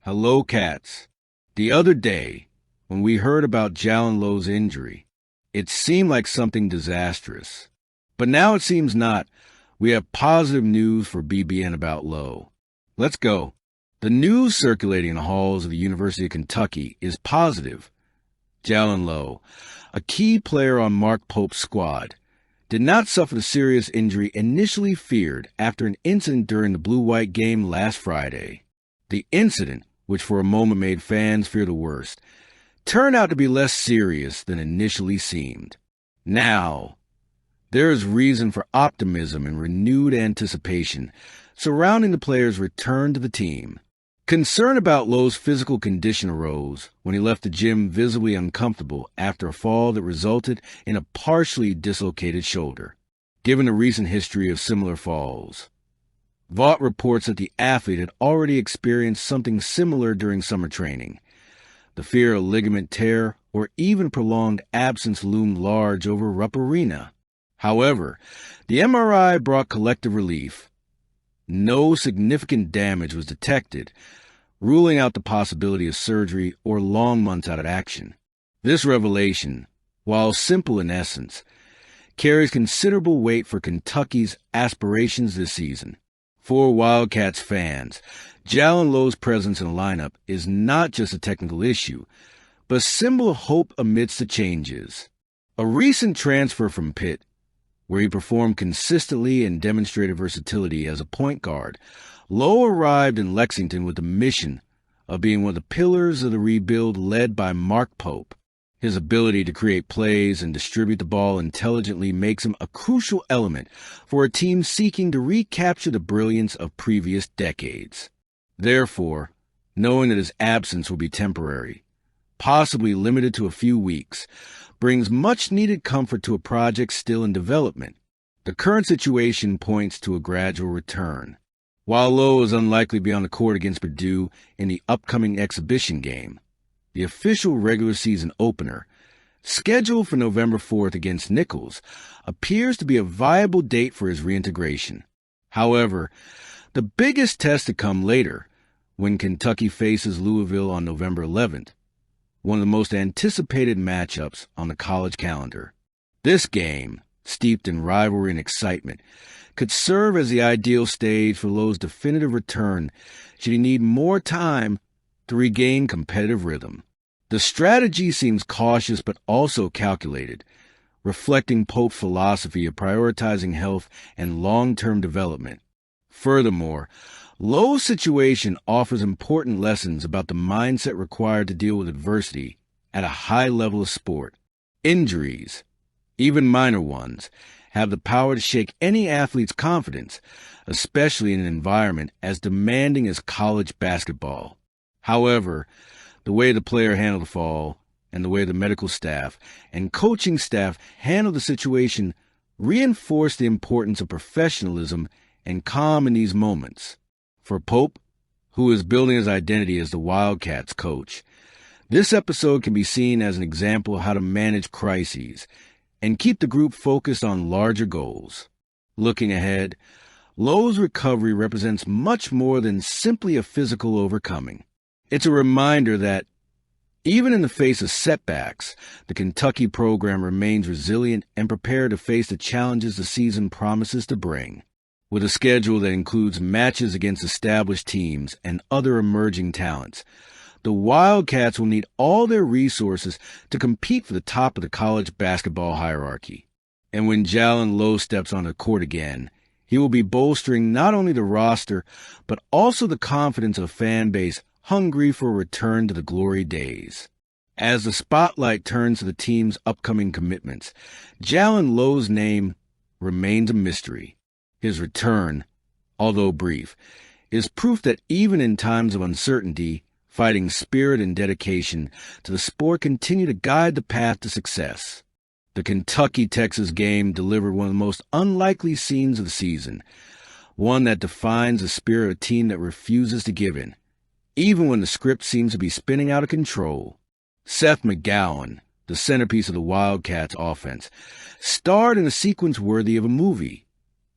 Hello, cats. The other day, when we heard about Jaland Lowe's injury, it seemed like something disastrous. But now it seems not. We have positive news for BBN about Lowe. Let's go. The news circulating in the halls of the University of Kentucky is positive. Jaland Lowe, a key player on Mark Pope's squad, did not suffer the serious injury initially feared after an incident during the blue-white game last Friday. The incident, which for a moment made fans fear the worst, turned out to be less serious than initially seemed. Now, there is reason for optimism and renewed anticipation surrounding the player's return to the team. Concern about Lowe's physical condition arose when he left the gym visibly uncomfortable after a fall that resulted in a partially dislocated shoulder, given the recent history of similar falls. Vaught reports that the athlete had already experienced something similar during summer training. The fear of ligament tear or even prolonged absence loomed large over Rupp Arena. However, the MRI brought collective relief. No significant damage was detected, ruling out the possibility of surgery or long months out of action. This revelation, while simple in essence, carries considerable weight for Kentucky's aspirations this season. For Wildcats fans, Jaland Lowe's presence in the lineup is not just a technical issue, but a symbol of hope amidst the changes. A recent transfer from Pitt, where he performed consistently and demonstrated versatility as a point guard, Lowe arrived in Lexington with the mission of being one of the pillars of the rebuild led by Mark Pope. His ability to create plays and distribute the ball intelligently makes him a crucial element for a team seeking to recapture the brilliance of previous decades. Therefore, knowing that his absence will be temporary, possibly limited to a few weeks, brings much-needed comfort to a project still in development. The current situation points to a gradual return. While Lowe is unlikely to be on the court against Purdue in the upcoming exhibition game, the official regular season opener, scheduled for November 4th against Nichols, appears to be a viable date for his reintegration. However, the biggest test to come later, when Kentucky faces Louisville on November 11th, one of the most anticipated matchups on the college calendar. This game, steeped in rivalry and excitement, could serve as the ideal stage for Lowe's definitive return should he need more time to regain competitive rhythm. The strategy seems cautious but also calculated, reflecting Pope's philosophy of prioritizing health and long-term development. Furthermore, Lowe's situation offers important lessons about the mindset required to deal with adversity at a high level of sport. Injuries, even minor ones, have the power to shake any athlete's confidence, especially in an environment as demanding as college basketball. However, the way the player handled the fall and the way the medical staff and coaching staff handled the situation reinforced the importance of professionalism and calm in these moments. For Pope, who is building his identity as the Wildcats coach, this episode can be seen as an example of how to manage crises and keep the group focused on larger goals. Looking ahead, Lowe's recovery represents much more than simply a physical overcoming. It's a reminder that, even in the face of setbacks, the Kentucky program remains resilient and prepared to face the challenges the season promises to bring. With a schedule that includes matches against established teams and other emerging talents, the Wildcats will need all their resources to compete for the top of the college basketball hierarchy. And when Jaland Lowe steps on the court again, he will be bolstering not only the roster, but also the confidence of a fan base hungry for a return to the glory days. As the spotlight turns to the team's upcoming commitments, Jaland Lowe's name remains a mystery. His return, although brief, is proof that even in times of uncertainty, fighting spirit and dedication to the sport continue to guide the path to success. The Kentucky-Texas game delivered one of the most unlikely scenes of the season, one that defines the spirit of a team that refuses to give in, even when the script seems to be spinning out of control. Seth McGowan, the centerpiece of the Wildcats offense, starred in a sequence worthy of a movie.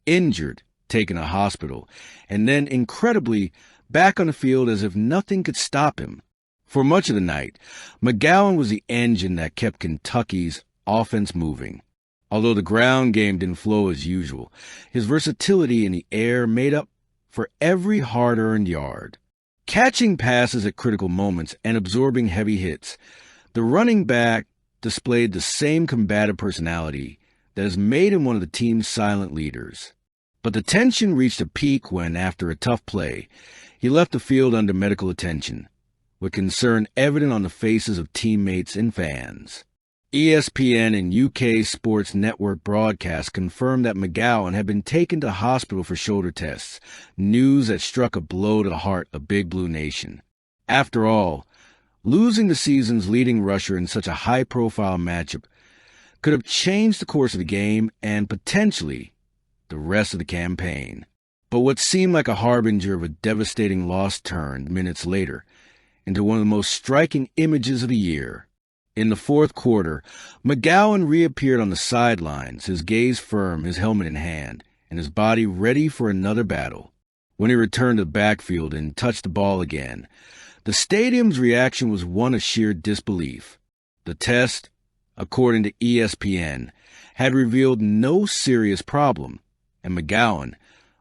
Injured, taken to hospital, and then incredibly back on the field as if nothing could stop him. For much of the night, McGowan was the engine that kept Kentucky's offense moving. Although the ground game didn't flow as usual, his versatility in the air made up for every hard-earned yard. Catching passes at critical moments and absorbing heavy hits, the running back displayed the same combative personality that has made him one of the team's silent leaders. But the tension reached a peak when, after a tough play, he left the field under medical attention, with concern evident on the faces of teammates and fans. ESPN and UK Sports Network broadcasts confirmed that McGowan had been taken to hospital for shoulder tests, news that struck a blow to the heart of Big Blue Nation. After all, losing the season's leading rusher in such a high-profile matchup could have changed the course of the game and potentially the rest of the campaign. But what seemed like a harbinger of a devastating loss turned, minutes later, into one of the most striking images of the year. In the fourth quarter, McGowan reappeared on the sidelines, his gaze firm, his helmet in hand, and his body ready for another battle. When he returned to the backfield and touched the ball again, the stadium's reaction was one of sheer disbelief. The test, according to ESPN, had revealed no serious problem, and McGowan,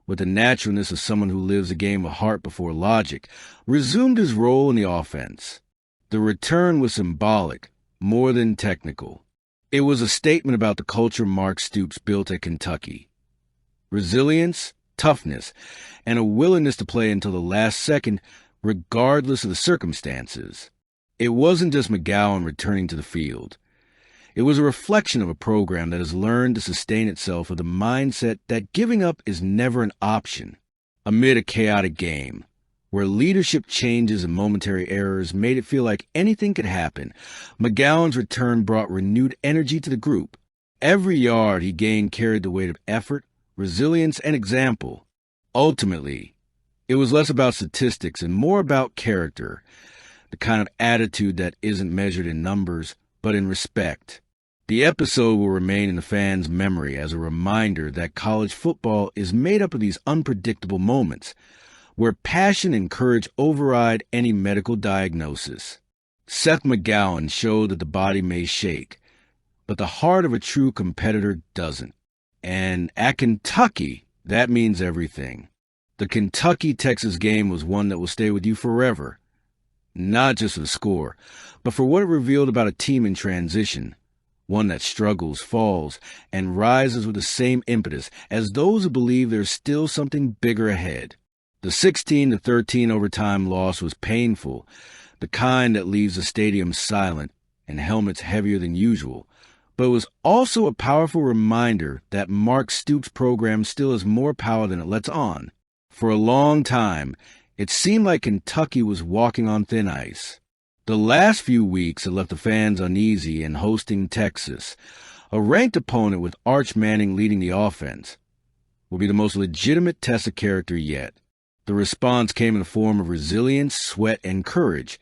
with the naturalness of someone who lives a game of heart before logic, resumed his role in the offense. The return was symbolic, more than technical. It was a statement about the culture Mark Stoops built at Kentucky. Resilience, toughness, and a willingness to play until the last second, regardless of the circumstances. It wasn't just McGowan returning to the field. It was a reflection of a program that has learned to sustain itself with a mindset that giving up is never an option. Amid a chaotic game, where leadership changes and momentary errors made it feel like anything could happen, McGowan's return brought renewed energy to the group. Every yard he gained carried the weight of effort, resilience, and example. Ultimately, it was less about statistics and more about character, the kind of attitude that isn't measured in numbers, but in respect. The episode will remain in the fans' memory as a reminder that college football is made up of these unpredictable moments, where passion and courage override any medical diagnosis. Seth McGowan showed that the body may shake, but the heart of a true competitor doesn't. And at Kentucky, that means everything. The Kentucky-Texas game was one that will stay with you forever, not just for the score, but for what it revealed about a team in transition, one that struggles, falls, and rises with the same impetus as those who believe there's still something bigger ahead. The 16-13 overtime loss was painful, the kind that leaves the stadium silent and helmets heavier than usual, but it was also a powerful reminder that Mark Stoops' program still has more power than it lets on. For a long time, it seemed like Kentucky was walking on thin ice. The last few weeks had left the fans uneasy in hosting Texas, a ranked opponent with Arch Manning leading the offense. Will be the most legitimate test of character yet. The response came in the form of resilience, sweat, and courage,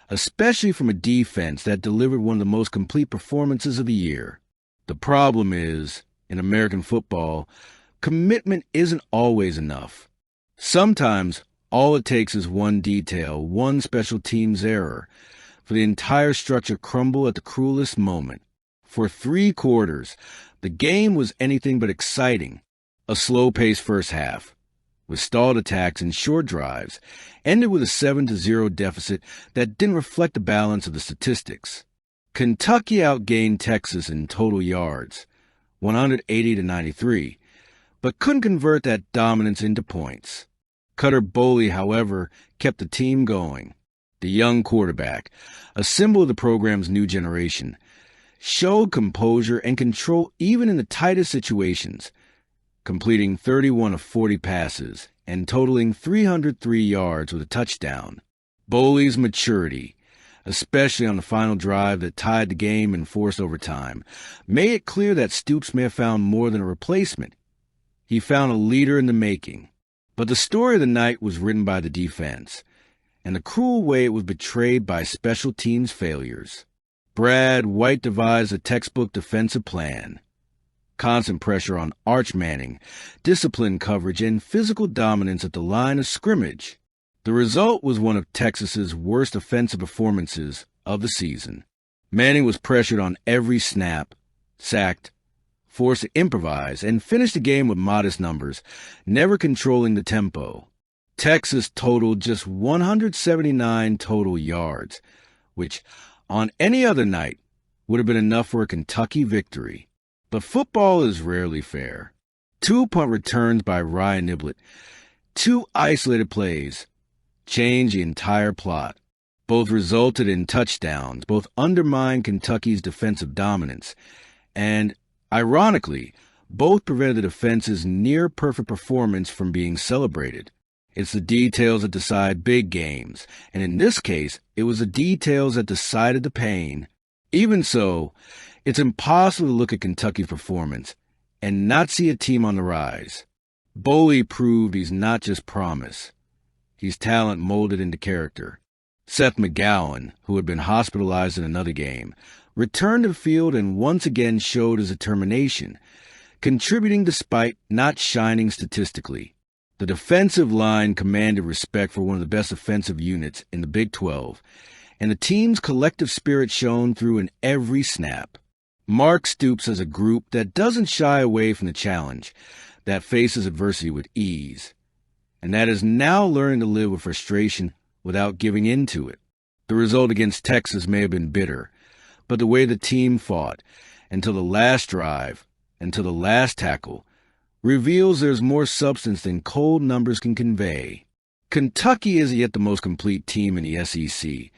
especially from a defense that delivered one of the most complete performances of the year. The problem is, in American football, commitment isn't always enough. Sometimes, all it takes is one detail, one special team's error, for the entire structure crumble at the cruelest moment. For 3 quarters, the game was anything but exciting. A slow-paced first half, with stalled attacks and short drives, ended with a 7-0 deficit that didn't reflect the balance of the statistics. Kentucky outgained Texas in total yards, 180-93, but couldn't convert that dominance into points. Cutter Boley, however, kept the team going. The young quarterback, a symbol of the program's new generation, showed composure and control even in the tightest situations, completing 31 of 40 passes and totaling 303 yards with a touchdown. Boley's maturity, especially on the final drive that tied the game and forced overtime, made it clear that Stoops may have found more than a replacement. He found a leader in the making. But the story of the night was written by the defense, and the cruel way it was betrayed by special teams failures. Brad White devised a textbook defensive plan. Constant pressure on Arch Manning, disciplined coverage, and physical dominance at the line of scrimmage. The result was one of Texas's worst offensive performances of the season. Manning was pressured on every snap, sacked, forced to improvise, and finished the game with modest numbers, never controlling the tempo. Texas totaled just 179 total yards, which, on any other night, would have been enough for a Kentucky victory. But football is rarely fair. 2 punt returns by Ryan Niblett, 2 isolated plays, changed the entire plot. Both resulted in touchdowns, both undermined Kentucky's defensive dominance, and, ironically, both prevented the defense's near-perfect performance from being celebrated. It's the details that decide big games, and in this case, it was the details that decided the pain. Even so, it's impossible to look at Kentucky's performance and not see a team on the rise. Boley proved he's not just promise. He's talent molded into character. Seth McGowan, who had been hospitalized in another game, returned to the field and once again showed his determination, contributing despite not shining statistically. The defensive line commanded respect for one of the best offensive units in the Big 12, and the team's collective spirit shone through in every snap. Mark Stoops has a group that doesn't shy away from the challenge, that faces adversity with ease, and that is now learning to live with frustration without giving in to it. The result against Texas may have been bitter, but the way the team fought, until the last drive, until the last tackle, reveals there's more substance than cold numbers can convey. Kentucky isn't yet the most complete team in the SEC,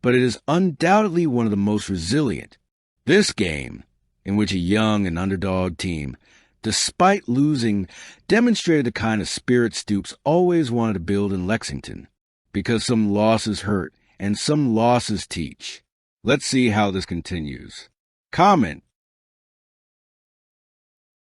but it is undoubtedly one of the most resilient. This game, in which a young and underdog team, despite losing, demonstrated the kind of spirit Stoops always wanted to build in Lexington, because some losses hurt and some losses teach. Let's see how this continues. Comment